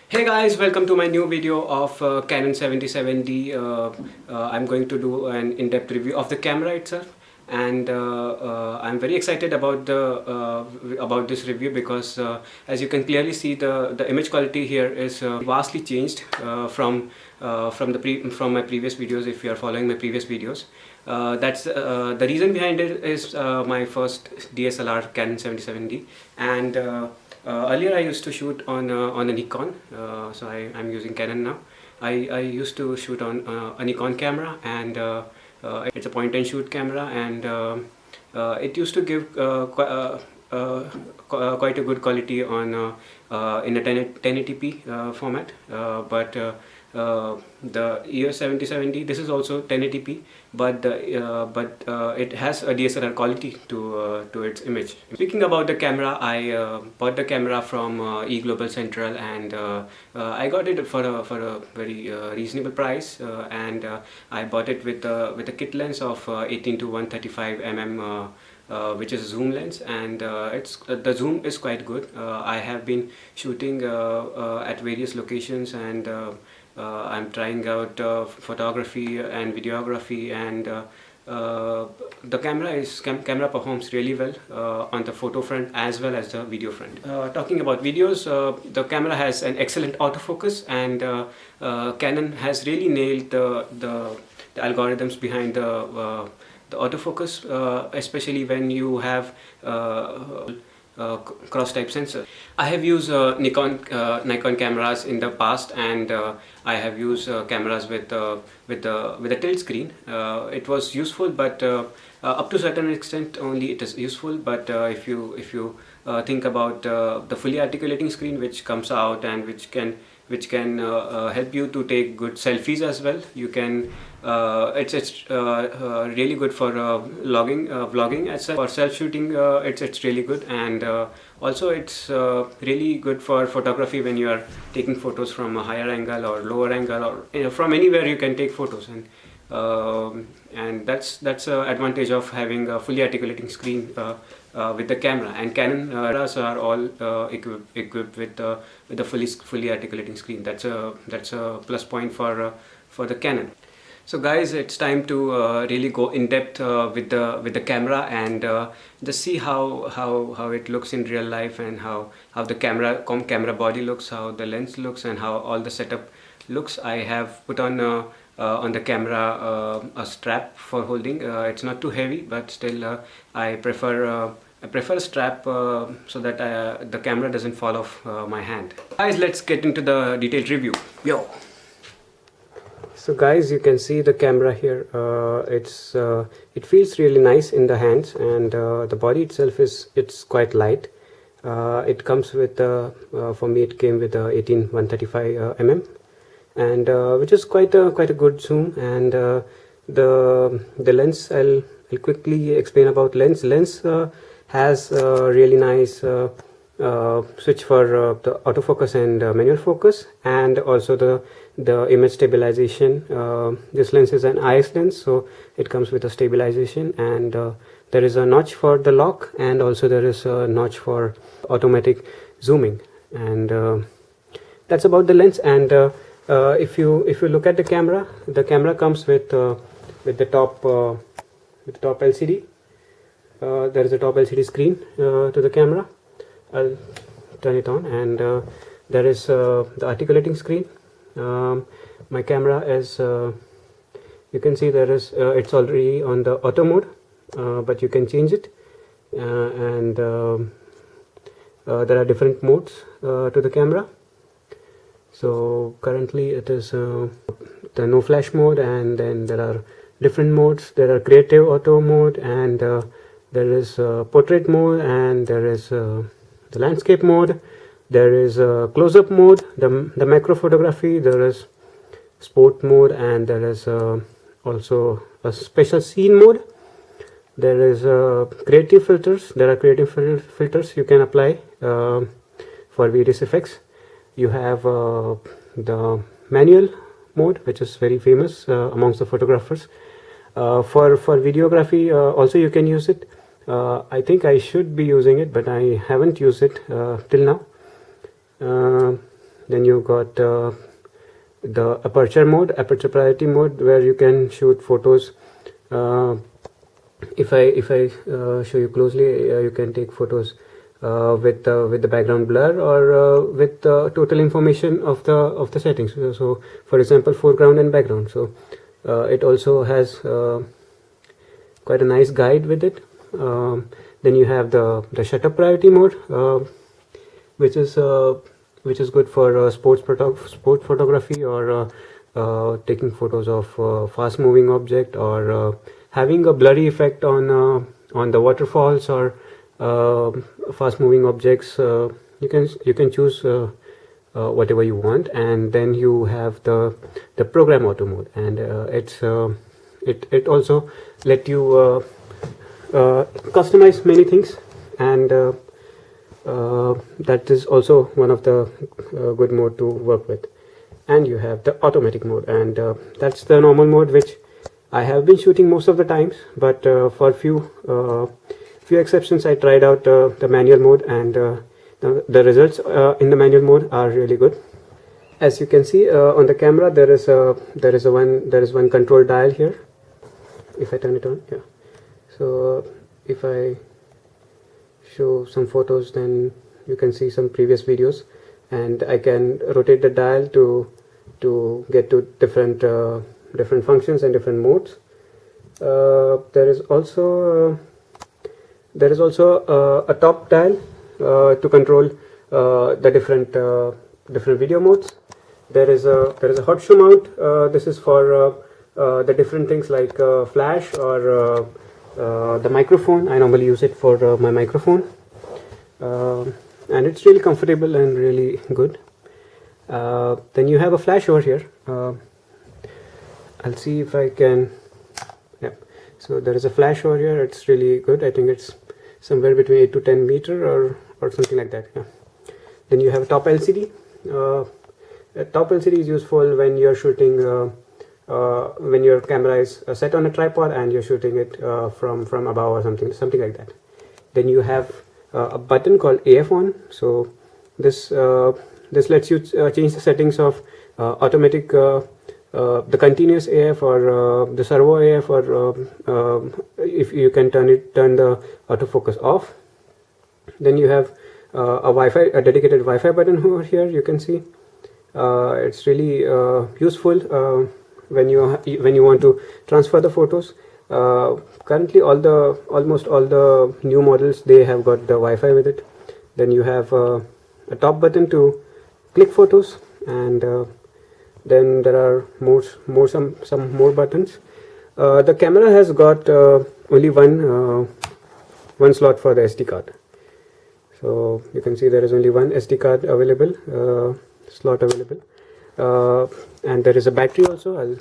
Hey guys, welcome to my new video of Canon 77D. I'm going to do an in-depth review of the camera itself, and I'm very excited about about this review because as you can clearly see, the image quality here is vastly changed from my previous videos. If you are following my previous videos, that's the reason behind it is my first DSLR Canon 77D, and earlier I used to shoot on a Nikon, so I'm using Canon now. I used to shoot on a Nikon camera, and it's a point and shoot camera, and it used to give quite a good quality on in a 1080p format, but the EOS 77D, this is also 1080p, but it has a DSLR quality to its image. Speaking about the camera, I bought the camera from eGlobal Central, and I got it for a very reasonable price, and I bought it with a kit lens of 18 to 135 mm. Which is a zoom lens, and the zoom is quite good. I have been shooting at various locations, and I'm trying out photography and videography, and the camera performs really well on the photo front as well as the video front. Talking about videos, the camera has an excellent autofocus, and Canon has really nailed the algorithms behind the autofocus, especially when you have cross-type sensor. I have used Nikon cameras in the past, and I have used cameras with a tilt screen. It was useful, but up to a certain extent only it is useful. But if you think about the fully articulating screen which comes out, and which can help you to take good selfies as well. You can it's really good for vlogging as well. For self shooting, it's really good, and also it's really good for photography when you are taking photos from a higher angle or lower angle, or from anywhere you can take photos, and that's an advantage of having a fully articulating screen with the camera. And Canon cameras are all equipped with a fully articulating screen. That's a plus point for the Canon. So guys, it's time to really go in depth with the camera, and just see how it looks in real life, and how the camera body looks, how the lens looks, and how all the setup looks. I have put on the camera a strap for holding. It's not too heavy, but still I prefer a strap so that the camera doesn't fall off my hand. Guys, let's get into the detailed review. Yo! So guys, you can see the camera here. It feels really nice in the hands, and the body itself it's quite light. It comes with for me it came with 18-135 mm, and which is quite a good zoom. And the lens, I'll quickly explain about lens. Lens has a really nice switch for the autofocus and manual focus, and also the image stabilization. This lens is an IS lens, so it comes with a stabilization, and there is a notch for the lock, and also there is a notch for automatic zooming. And that's about the lens. And if you look at the camera comes with the top LCD. There is a top LCD screen to the camera. I'll turn it on, and there is the articulating screen. My camera is, you can see there is it's already on the auto mode, but you can change it, and there are different modes to the camera. So currently it is the no flash mode, and then there are different modes. There are creative auto mode, and there is portrait mode, and there is the landscape mode. There is close-up mode, the macro photography. There is sport mode, and there is also a special scene mode. There is creative filters. There are creative filters you can apply for various effects. You have the manual mode, which is very famous amongst the photographers. For videography also you can use it. I think I should be using it, but I haven't used it till now. Then you got the aperture priority mode, where you can shoot photos. If I show you closely, you can take photos with the background blur, or with total information of the settings. So for example, foreground and background. So it also has quite a nice guide with it. Then you have the shutter priority mode, which is good for sports photography, or taking photos of fast moving object, or having a blurry effect on the waterfalls, or fast moving objects. You can choose whatever you want. And then you have the program auto mode, and it also let you customize many things, and that is also one of the good mode to work with. And you have the automatic mode, and that's the normal mode, which I have been shooting most of the times, but for few exceptions I tried out the manual mode, and the results in the manual mode are really good. As you can see on the camera, there is one control dial here. If I turn it on, yeah. So if I show some photos, then you can see some previous videos, and I can rotate the dial to get to different functions and different modes. There is also a top dial to control the different video modes. There is a hot shoe mount. This is for the different things like flash, or the microphone. I normally use it for my microphone, and it's really comfortable and really good. Then you have a flash over here. I'll see if I can. Yeah. So there is a flash over here. It's really good. I think it's somewhere between 8 to 10 meter or something like that. Yeah. Then you have a top LCD. A top LCD is useful when you're shooting, when your camera is set on a tripod and you're shooting it from above or something like that. Then you have a button called AF on. So this lets you change the settings of automatic, the continuous AF, or the servo AF, or if you can turn the autofocus off. Then you have a dedicated Wi-Fi button over here. You can see it's really useful when you want to transfer the photos. Currently, almost all the new models, they have got the Wi-Fi with it. Then you have a top button to click photos, and then there are some more buttons. The camera has got only one slot for the SD card. So you can see there is only one SD card available, slot available, and there is a battery also. I'll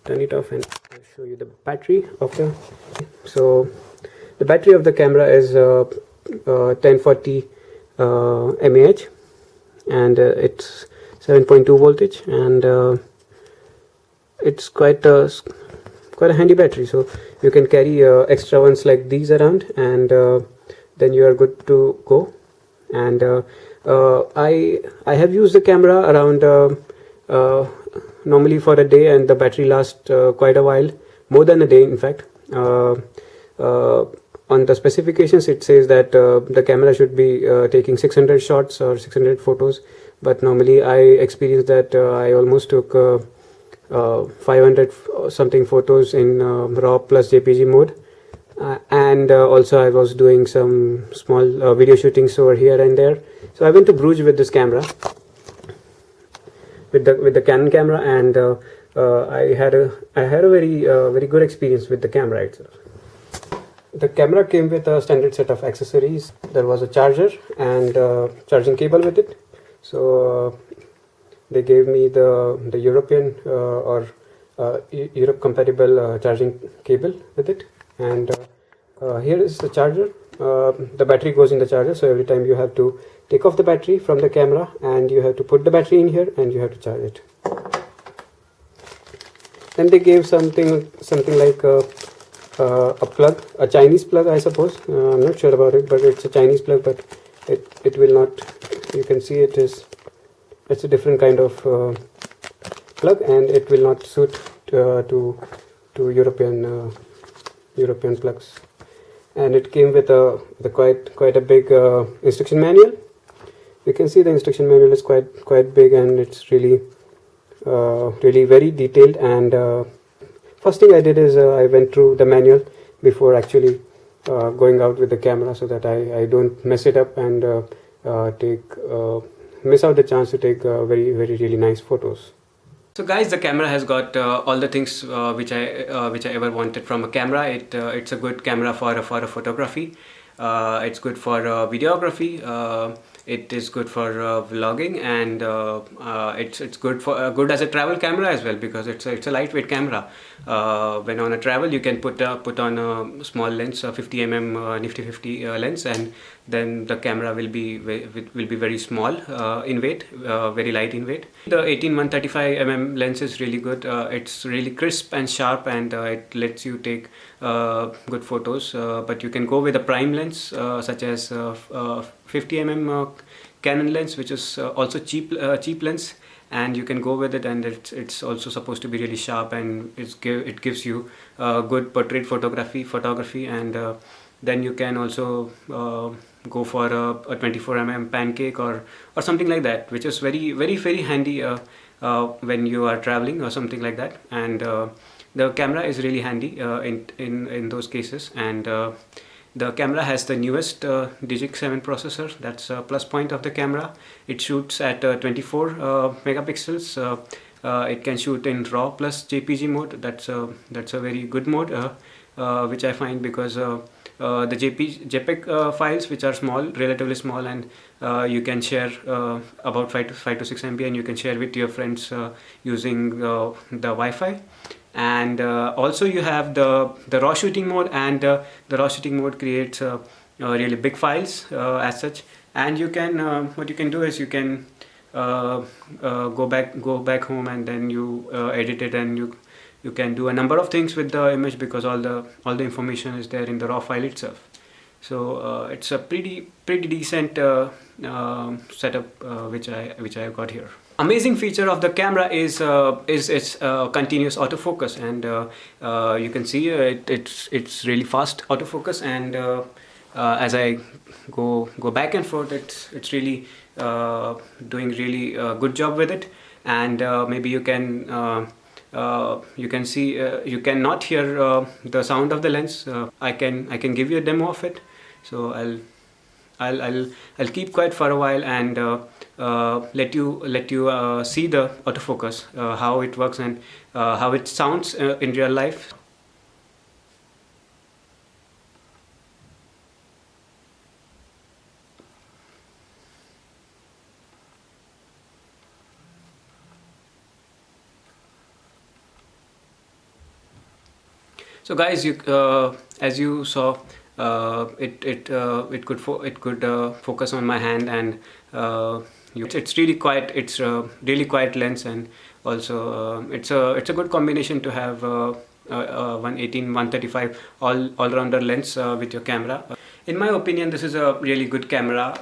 turn it off and I'll show you the battery of the. So the battery of the camera is 1040 mAh, and it's 7.2 voltage, and it's quite a handy battery. So you can carry extra ones like these around, and then you are good to go. And I have used the camera around normally for a day, and the battery lasts quite a while, more than a day in fact. On the specifications it says that the camera should be taking 600 shots or 600 photos, but normally I experienced that I almost took 500 something photos in RAW plus JPG mode. And also I was doing some small video shootings over here and there. So I went to Bruges with this camera, with the Canon camera, and I had a very good experience with the camera itself. The camera came with a standard set of accessories. There was a charger and charging cable with it. So they gave me the European or Europe compatible charging cable with it. And here is the charger. The battery goes in the charger, so every time you have to take off the battery from the camera, and you have to put the battery in here, and you have to charge it. Then they gave something like a plug, a Chinese plug, I suppose. I'm not sure about it, but it's a Chinese plug, but it will not. You can see it is it's a different kind of plug, and it will not suit to European plugs. And it came with a quite a big instruction manual. You can see the instruction manual is quite big, and it's really very detailed. And first thing I did is I went through the manual before actually going out with the camera, so that I don't mess it up and miss out the chance to take really nice photos. So guys, the camera has got all the things which I ever wanted from a camera. It's a good camera for a photography. It's good for videography. It is good for vlogging, and it's good as a travel camera as well, because it's a lightweight camera. When on a travel, you can put on a small lens, a 50mm nifty 50 lens, and then the camera will be very small in weight, very light in weight. The 18-135mm lens is really good. It's really crisp and sharp, and it lets you take good photos. But you can go with a prime lens, such as 50mm Canon lens, which is also cheap lens, and you can go with it, and it's also supposed to be really sharp, and it gives you good portrait photography, and then you can also go for a 24mm pancake or something like that, which is very handy when you are traveling or something like that. And the camera is really handy in those cases. And the camera has the newest Digic 7 processor. That's a plus point of the camera. It shoots at 24 megapixels. It can shoot in RAW plus JPG mode. That's a very good mode, which I find, because the JPEG files, which are relatively small, and you can share about 5 to 6 MB, and you can share with your friends using the Wi-Fi. And also you have the raw shooting mode, and the raw shooting mode creates really big files as such. And you can what you can do is you can go back home, and then you edit it, and you can do a number of things with the image, because all the information is there in the raw file itself. So it's a pretty decent setup which I have got here. Amazing feature of the camera is its continuous autofocus, and you can see it's really fast autofocus, and as I go back and forth, it's really doing really good job with it. And maybe you can see you cannot hear the sound of the lens. I can give you a demo of it. So I'll keep quiet for a while and let you see the autofocus, how it works, and how it sounds in real life. So guys, as you saw, it could focus on my hand, and it's really quiet. It's a really quiet lens, and also it's a good combination to have 118-135 all-rounder lens with your camera. In my opinion, this is a really good camera,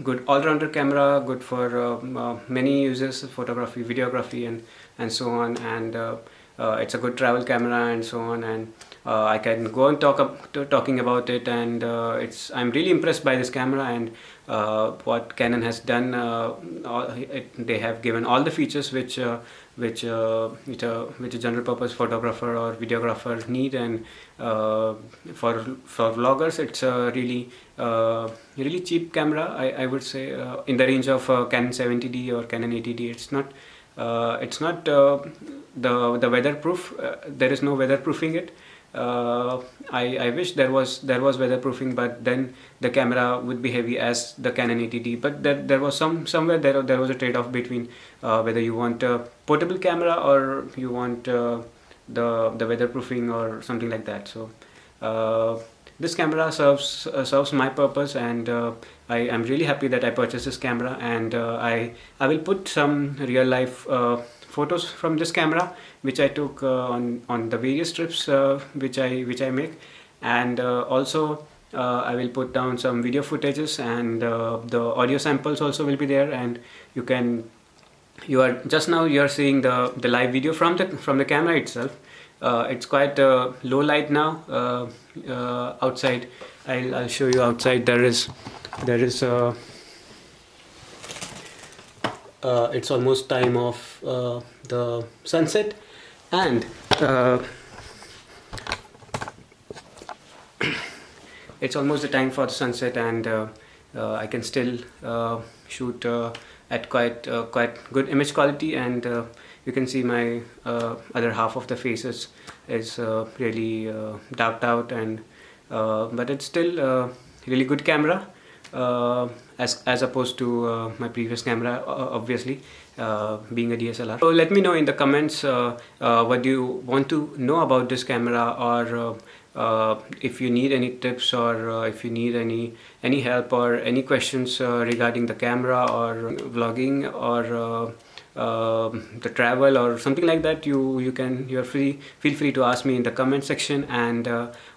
good all-rounder camera, good for many uses, photography, videography, and so on. And it's a good travel camera and so on, and I can go and talking about it, and I'm really impressed by this camera, and what Canon has done. They have given all the features which a general purpose photographer or videographer need, and for vloggers, it's a really cheap camera. I would say in the range of Canon 70D or Canon 80D. It's not the weatherproof. There is no weatherproofing it. I wish there was weatherproofing, but then the camera would be heavy as the Canon 80D. But there was somewhere there was a trade-off between whether you want a portable camera or you want the weatherproofing or something like that. So this camera serves my purpose, and I am really happy that I purchased this camera, and I will put some real life photos from this camera which I took on the various trips which I make, and also I will put down some video footages, and the audio samples also will be there, and you are just now you are seeing the live video from the camera itself. It's quite low light now. Outside, I'll show you outside. There is it's almost time of the sunset, and it's almost the time for the sunset, and I can still shoot at quite good image quality, and you can see my other half of the faces is really darked out, and but it's still a really good camera as opposed to my previous camera, obviously being a DSLR. So let me know in the comments what do you want to know about this camera, or if you need any tips, or if you need any help or any questions regarding the camera or vlogging or the travel or something like that. Feel free to ask me in the comment section, and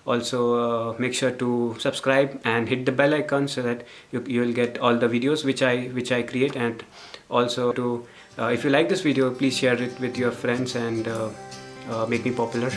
also make sure to subscribe and hit the bell icon so that you will get all the videos which I create. And also to if you like this video, please share it with your friends and make me popular.